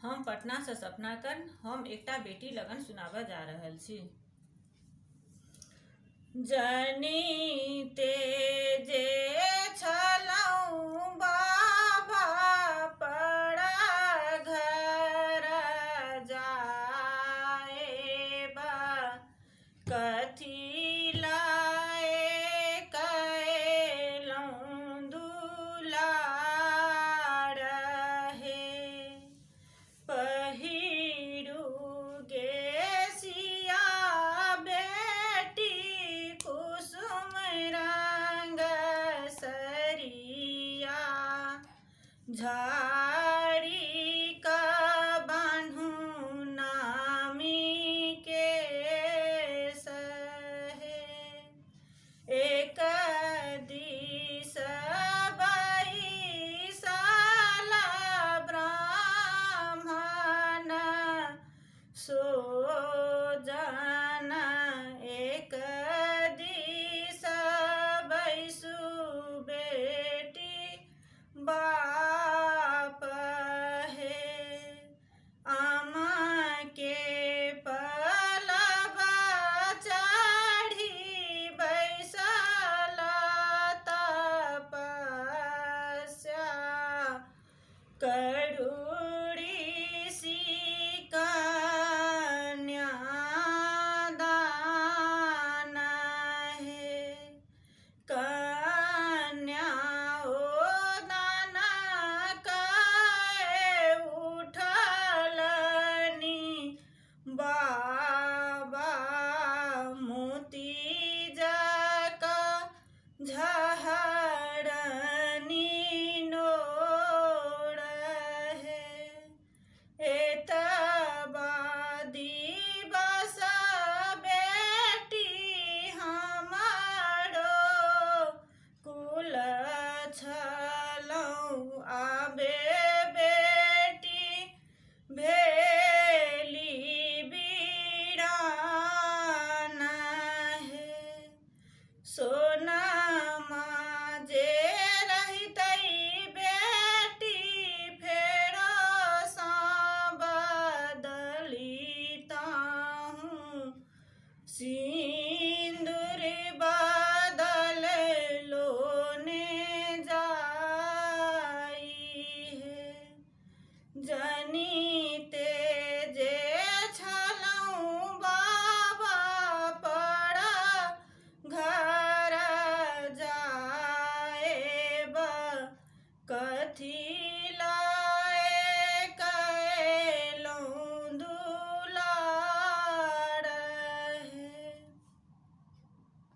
हम पटना से सपना कर हम एकटा बेटी लगन सुनाबऽ जा रहल छी। जनिते जे छलहुँ बाबा पड़ा घर जाएबा, कथी लाए कएलहुँ दुलार हे। पहिरू गेसिया बेटी कुसुम रंग सरिया, झाड़ी का बान्हू नामी के सहे। एक दिस बैसल ब्राह्मण सोजन, एक दिस बैसु बेटी बाप हे। आम के पलवा चढ़ी बैसल तपस्या, करू